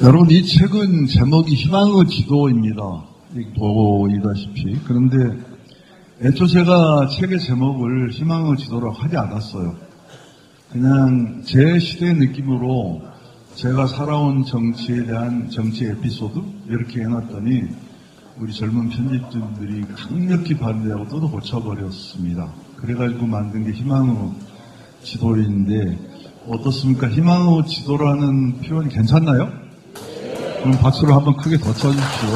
여러분, 이 책은 제목이 희망의 지도입니다. 보이다시피. 그런데 애초 제가 책의 제목을 희망의 지도라고 하지 않았어요. 그냥 제 시대의 느낌으로 제가 살아온 정치에 대한 정치 에피소드 이렇게 해놨더니 우리 젊은 편집진들이 강력히 반대하고 또 고쳐버렸습니다. 그래가지고 만든 게 희망의 지도인데 어떻습니까? 희망의 지도라는 표현이 괜찮나요? 그럼 박수를 한번 크게 더 쳐주십시오.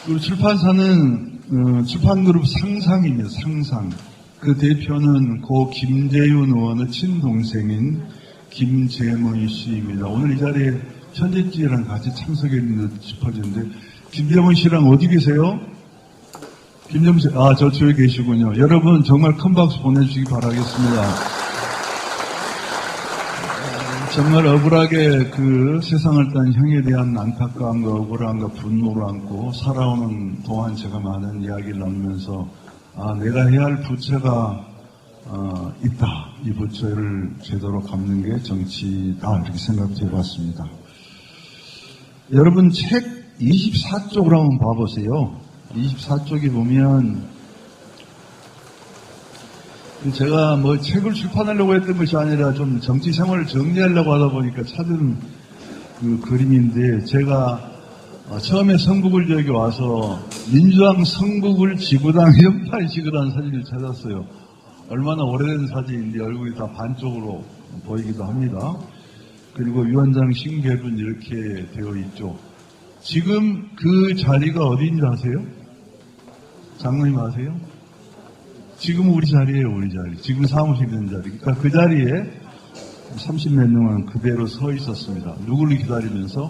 우리 출판사는 출판그룹 상상입니다. 상상. 그 대표는 고 김재윤 의원의 친동생인 김재문 씨입니다. 오늘 이 자리에 편집지랑 같이 참석해 있는 듯 싶어지는데 김재문 씨랑 어디 계세요? 김재문 씨, 저쪽에 계시군요. 여러분 정말 큰 박수 보내주시기 바라겠습니다. 정말 억울하게 그 세상을 딴 형에 대한 안타까움과 억울함과 분노를 안고 살아오는 동안 제가 많은 이야기를 나누면서 내가 해야 할 부채가 있다. 이 부채를 제대로 갚는 게 정치다. 이렇게 생각해 봤습니다. 여러분 책 24쪽으로 한번 봐보세요. 24쪽에 보면 제가 뭐 책을 출판하려고 했던 것이 아니라 좀 정치 생활을 정리하려고 하다 보니까 찾은 그 그림인데 제가 처음에 성북을 지역에 와서 민주당 성북을 지구당 연판식을 한 사진을 찾았어요. 얼마나 오래된 사진인데 얼굴이 다 반쪽으로 보이기도 합니다. 그리고 위원장 신개분 이렇게 되어 있죠. 지금 그 자리가 어디인지 아세요? 장로님 아세요? 지금 우리 자리예요, 우리 자리. 지금 사무실 있는 자리. 그러니까 그 자리에 30몇 년간 그대로 서 있었습니다. 누구를 기다리면서?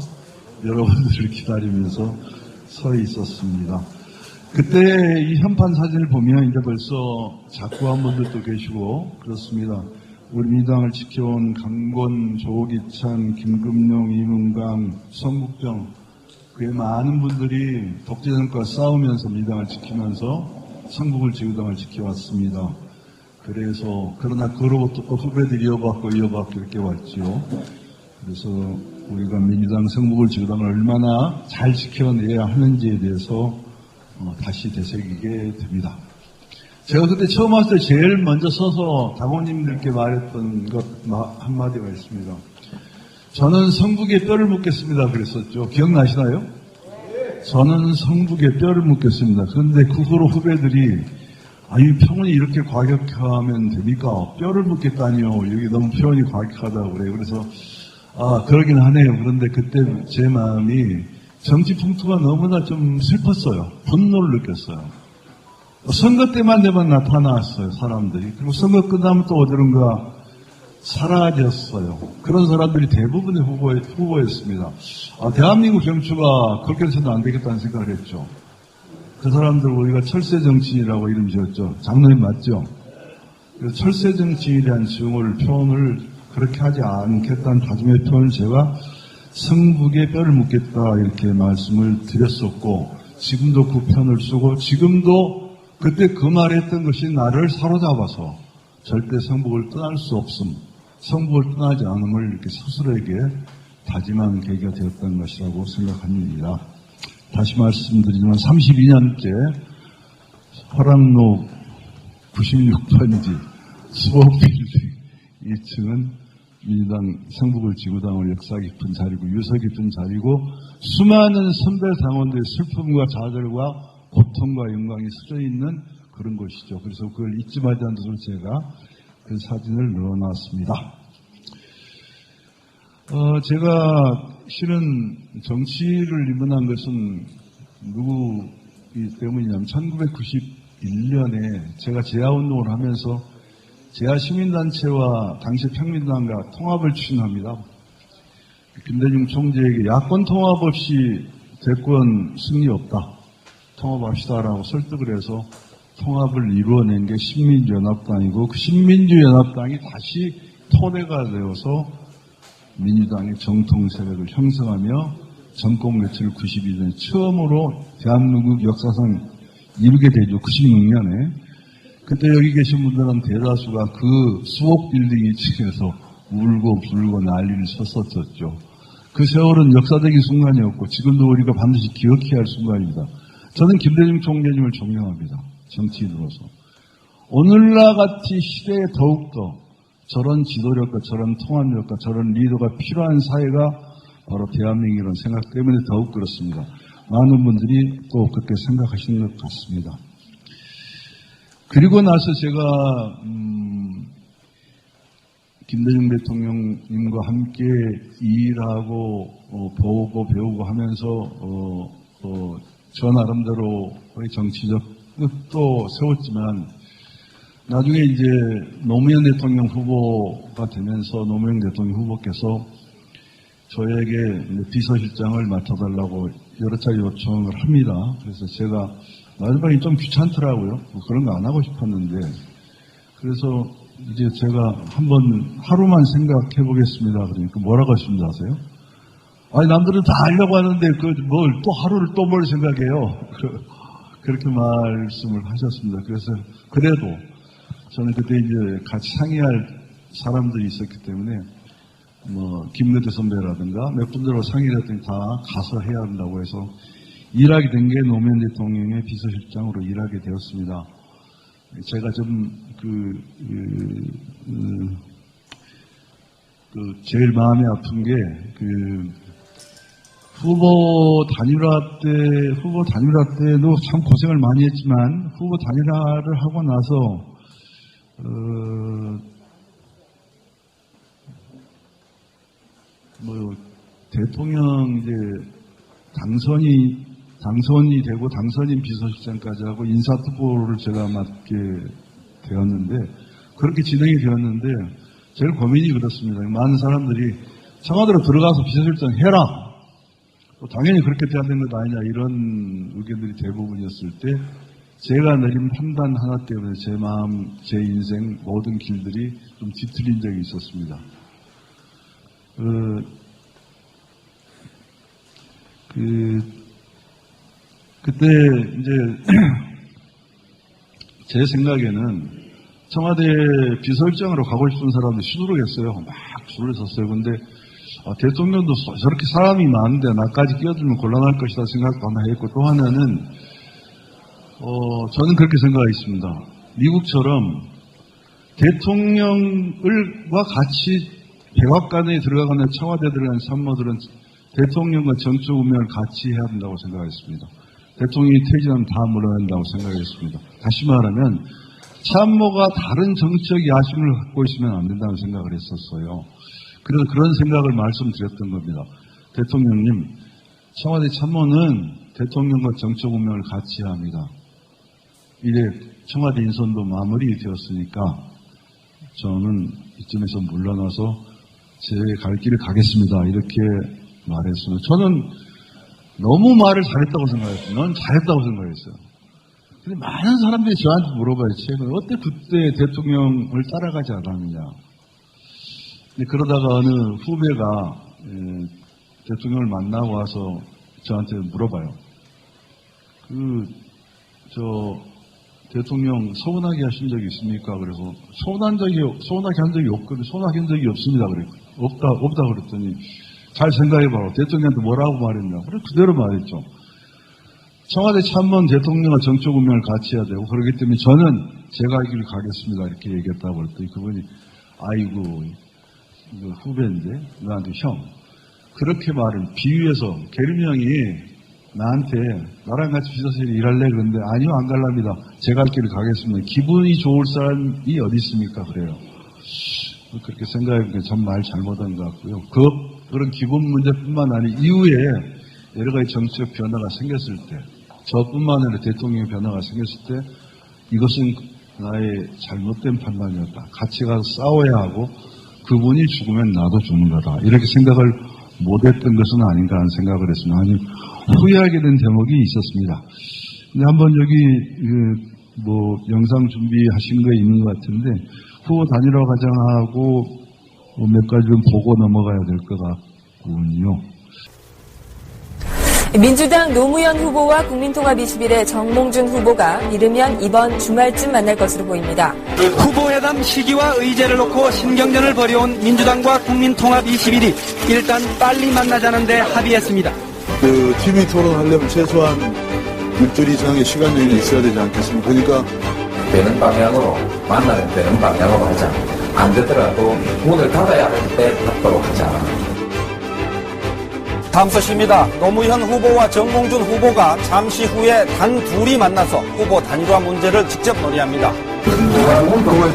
여러분들을 기다리면서 서 있었습니다. 그때 이 현판 사진을 보면 이제 벌써 작고한 분들도 계시고 그렇습니다. 우리 민주당을 지켜온 강권, 조기찬, 김금용, 이문강, 성국정 그의 많은 분들이 독재정권과 싸우면서 민주당을 지키면서 성북을 지구당을 지켜왔습니다. 그러나 그로부터 또 후배들이 이어받고 이렇게 왔죠. 그래서 우리가 민주당 성북을 지구당을 얼마나 잘 지켜내야 하는지에 대해서 다시 되새기게 됩니다. 제가 그때 처음 왔을 때 제일 먼저 서서 당원님들께 말했던 것 한마디가 있습니다. 저는 성북에 뼈를 묻겠습니다. 그랬었죠. 기억나시나요? 저는 성북에 뼈를 묻겠습니다. 그런데 그 후로 후배들이 이 표현이 이렇게 과격하면 됩니까? 뼈를 묻겠다니요. 여기 너무 표현이 과격하다고 그래요. 그래서 그러긴 하네요. 그런데 그때 제 마음이 정치 풍토가 너무나 좀 슬펐어요. 분노를 느꼈어요. 선거 때만 되면 나타났어요. 사람들이. 그리고 선거 끝나면 또 어디론가 사라졌어요. 그런 사람들이 대부분의 후보였습니다. 대한민국 정치가 그렇게 해서는 안 되겠다는 생각을 했죠. 그 사람들 우리가 철새 정치인이라고 이름 지었죠. 장로님 맞죠? 그래서 철새 정치인에 대한 표현을 그렇게 하지 않겠다는 다짐의 표현을 제가 성북에 뼈를 묻겠다 이렇게 말씀을 드렸었고 지금도 그 표현을 쓰고 지금도 그때 그 말했던 것이 나를 사로잡아서 절대 성북을 떠날 수 없음. 성북을 떠나지 않음을 이렇게 스스로에게 다짐한 계기가 되었던 것이라고 생각합니다. 다시 말씀드리지만 32년째 화랑로 96번지 수업빌딩 2층은 민주당 성북을 지구당을 역사 깊은 자리고 유서 깊은 자리고 수많은 선배 당원들의 슬픔과 좌절과 고통과 영광이 쓰여 있는 그런 곳이죠. 그래서 그걸 잊지 말자는 뜻으로 제가 그 사진을 넣어놨습니다. 제가 실은 정치를 입문한 것은 누구이기 때문이냐면 1991년에 제가 재야운동을 하면서 재야시민단체와 당시 평민당과 통합을 추진합니다. 김대중 총재에게 야권 통합 없이 대권 승리 없다. 통합합시다라고 설득을 해서 통합을 이루어낸 게 신민주연합당이고 그 신민주연합당이 다시 토대가 되어서 민주당의 정통 세력을 형성하며 정권 개최를 92년에 처음으로 대한민국 역사상 이루게 되죠. 96년에. 그때 여기 계신 분들은 대다수가 그 수옥 빌딩 2층에서 울고 불고 난리를 쳤었죠. 그 세월은 역사적인 순간이었고 지금도 우리가 반드시 기억해야 할 순간입니다. 저는 김대중 총재님을 존경합니다. 정치인으로서. 오늘날 같이 시대에 더욱더 저런 지도력과 저런 통합력과 저런 리더가 필요한 사회가 바로 대한민국이라는 생각 때문에 더욱 그렇습니다. 많은 분들이 또 그렇게 생각하시는 것 같습니다. 그리고 나서 제가 김대중 대통령님과 함께 일하고 보고 배우고 하면서 저 나름대로의 정치적 뜻도 세웠지만 나중에 이제 노무현 대통령 후보가 되면서 노무현 대통령 후보께서 저에게 비서실장을 맡아달라고 여러 차례 요청을 합니다. 그래서 제가 마지막에 좀 귀찮더라고요. 그런 거 안 하고 싶었는데 그래서 이제 제가 한번 하루만 생각해 보겠습니다. 그러니까 뭐라고 하시는지 아세요? 아니 남들은 다 하려고 하는데 뭘 또 하루를 또 뭘 생각해요. 그렇게 말씀을 하셨습니다. 그래서 그래도 저는 그때 이제 같이 상의할 사람들이 있었기 때문에 김대태 선배라든가 몇 분들하고 상의를 했더니 다 가서 해야 한다고 해서 일하게 된 게 노무현 대통령의 비서실장으로 일하게 되었습니다. 제가 좀 제일 마음이 아픈 게 후보 단일화 때도 참 고생을 많이 했지만 후보 단일화를 하고 나서 대통령 이제 당선이 되고 당선인 비서실장까지 하고 인사투표를 제가 맡게 되었는데 그렇게 진행이 되었는데 제일 고민이 그렇습니다. 많은 사람들이 청와대로 들어가서 비서실장 해라. 당연히 그렇게 돼야 되는 것 아니냐 이런 의견들이 대부분이었을 때 제가 내린 판단 하나 때문에 제 마음, 제 인생 모든 길들이 좀 뒤틀린 적이 있었습니다. 그때 이제 제 생각에는 청와대 비서실장으로 가고 싶은 사람들 수두룩했어요. 막 줄을 섰어요. 근데 대통령도 저렇게 사람이 많은데 나까지 끼어들면 곤란할 것이다 생각도 하나 했고 또 하나는 저는 그렇게 생각했습니다. 미국처럼 대통령과 같이 백악관에 들어가거나 청와대에 들어가는 참모들은 대통령과 정적 운명을 같이 해야 한다고 생각했습니다. 대통령이 퇴진하면 다 물러난다고 생각했습니다. 다시 말하면 참모가 다른 정치적 야심을 갖고 있으면 안 된다는 생각을 했었어요. 그래서 그런 생각을 말씀드렸던 겁니다. 대통령님, 청와대 참모는 대통령과 정적 운명을 같이 해야 합니다. 이제 청와대 인선도 마무리되었으니까 저는 이쯤에서 물러나서 제 갈 길을 가겠습니다. 이렇게 말했습니다. 저는 너무 말을 잘했다고 생각했어요. 넌 잘했다고 생각했어요. 근데 많은 사람들이 저한테 물어봐요. 최근에 어때 그때 대통령을 따라가지 않았느냐. 그러다가 어느 후배가 대통령을 만나고 와서 저한테 물어봐요. 대통령 서운하게 하신 적이 있습니까? 그래서 서운하게 한 적이 없거든요. 서운하게 한 적이 없습니다. 그래. 없다 그랬더니 잘 생각해봐라. 대통령한테 뭐라고 말했냐. 그래 그대로 말했죠. 청와대 참모는 대통령과 정적 운명을 같이 해야 되고 그렇기 때문에 저는 제가 할 길을 가겠습니다. 이렇게 얘기했다고 그랬더니 그분이 아이고 이거 후배인데 나한테 형 그렇게 말을 비유해서 계름이 형이 나한테 나랑 같이 비서실에 일할래 그런데 아니요 안 갈랍니다. 제가 할 길을 가겠습니다. 기분이 좋을 사람이 어디 있습니까? 그래요. 그렇게 생각해보니까 전 말 잘못한 것 같고요. 그런 기분 문제뿐만 아니라 이후에 여러 가지 정치적 변화가 생겼을 때 저뿐만 아니라 대통령의 변화가 생겼을 때 이것은 나의 잘못된 판단이었다. 같이 가서 싸워야 하고 그분이 죽으면 나도 죽는 거다. 이렇게 생각을 못했던 것은 아닌가 하는 생각을 했습니다. 아니 후회하게 된 대목이 있었습니다. 근데 한번 여기 영상 준비하신 거 있는 것 같은데 후보 단일화 과정하고 몇 가지 좀 보고 넘어가야 될 것 같군요. 민주당 노무현 후보와 국민통합21의 정몽준 후보가 이르면 이번 주말쯤 만날 것으로 보입니다. 후보회담 시기와 의제를 놓고 신경전을 벌여온 민주당과 국민통합21이 일단 빨리 만나자는 데 합의했습니다. TV 토론하려면 최소한 일주일 이상의 시간 여유는 있어야 되지 않겠습니까? 그러니까 되는 방향으로, 만나면 되는 방향으로 하자. 안 되더라도 문을 닫아야 할 때 닫도록 하자. 다음 소식입니다. 노무현 후보와 정몽준 후보가 잠시 후에 단 둘이 만나서 후보 단일화 문제를 직접 논의합니다. 모든 걸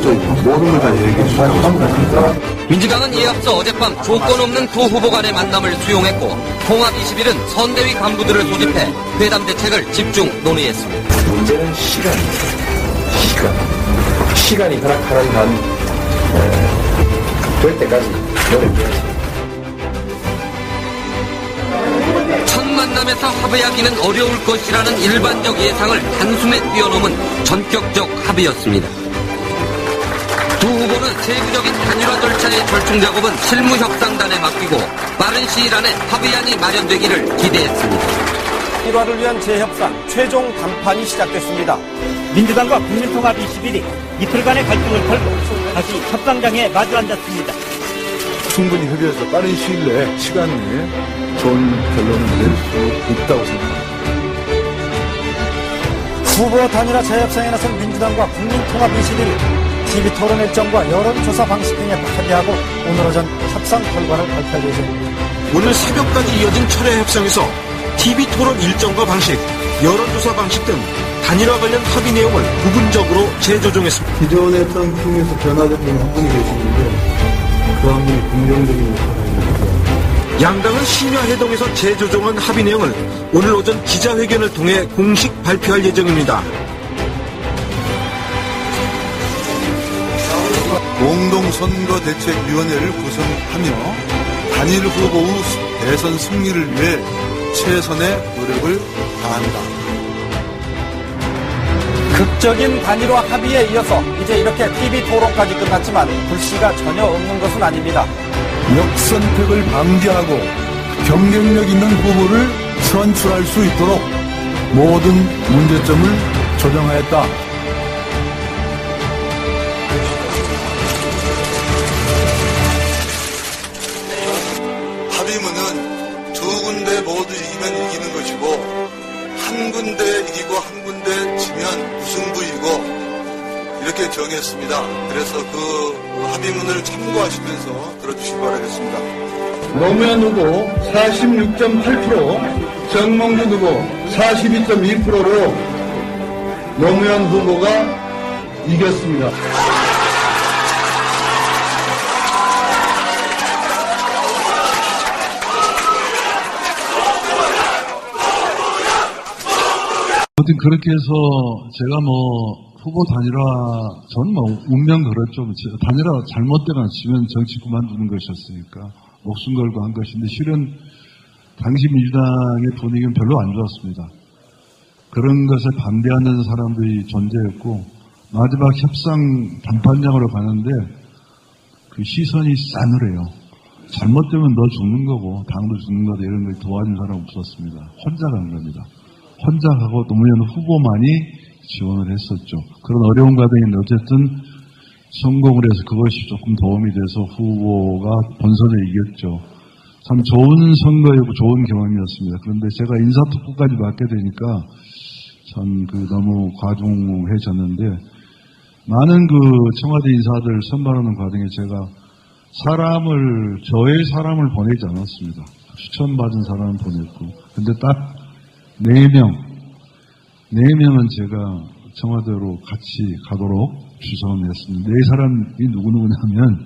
다 얘기해 주시죠. 민주당은 이에 앞서 어젯밤 조건 없는 두 후보 간의 만남을 수용했고 통합21은 선대위 간부들을 소집해 회담 대책을 집중 논의했습니다. 문제는 시간이 허락하는 한 될 때까지 노력해야지. 첫 만남에서 합의하기는 어려울 것이라는 일반적 예상을 단숨에 뛰어넘은 전격적 합의였습니다. 두 후보는 세부적인 단일화 절차의 절충 작업은 실무협상단에 맡기고 빠른 시일 안에 합의안이 마련되기를 기대했습니다. 단일화를 위한 재협상 최종 담판이 시작됐습니다. 민주당과 국민통합21이 이틀간의 갈등을 털고 다시 협상장에 마주 앉았습니다. 충분히 협의해서 빠른 시일 내에, 시간 내에 좋은 결론을 낼 수 있다고 생각합니다. 후보 단일화 재협상에 나선 민주당과 국민통합21이 TV토론 일정과 여론조사 방식 등에 합의하고 오늘 오전 협상 결과를 발표할 예정입니다. 오늘 새벽까지 이어진 철회 협상에서 TV토론 일정과 방식, 여론조사 방식 등 단일화 관련 합의 내용을 부분적으로 재조정했습니다. 기존에 했던 중에서 변화된 분이 한 분이 계시는데 그 한 분이 긍정적인 역할을 양당은 심야 회동에서 재조정한 합의 내용을 오늘 오전 기자회견을 통해 공식 발표할 예정입니다. 공동선거대책위원회를 구성하며 단일 후보 후 대선 승리를 위해 최선의 노력을 다합니다. 극적인 단일화 합의에 이어서 이제 이렇게 TV토론까지 끝났지만 불씨가 전혀 없는 것은 아닙니다. 역선택을 방지하고 경쟁력 있는 후보를 선출할 수 있도록 모든 문제점을 조정하였다. 합의문은 두 군데 모두 이기면 이기는 것이고 한 군데 이기고 한 군데 지면 무승부이고 이렇게 정했습니다. 그래서 그 합의문을 참고하시면서 들어주시기 바라겠습니다. 노무현 후보 46.8%, 정몽준 후보 42.2%로 노무현 후보가 이겼습니다. 아무튼 그렇게 해서 제가 후보 단일화, 저는 운명 그렇죠. 단일화 잘못되면 지면 정치 그만두는 것이었으니까 목숨 걸고 한 것인데 실은 당시 민주당의 분위기는 별로 안 좋았습니다. 그런 것에 반대하는 사람들이 존재했고 마지막 협상 담판장으로 가는데 그 시선이 싸늘해요. 잘못되면 너 죽는 거고 당도 죽는 거다 이런 걸 도와준 사람 없었습니다. 혼자 간 겁니다. 혼자 가고 노무현 후보만이 지원을 했었죠. 그런 어려운 과정인데 어쨌든 성공을 해서 그것이 조금 도움이 돼서 후보가 본선에 이겼죠. 참 좋은 선거였고 좋은 경험이었습니다. 그런데 제가 인사특보까지 맡게 되니까 참 너무 과중해졌는데 많은 청와대 인사들 선발하는 과정에 제가 저의 사람을 보내지 않았습니다. 추천받은 사람을 보냈고 근데 딱 4명은 제가 청와대로 같이 가도록 주선했습니다. 4사람이 누구냐면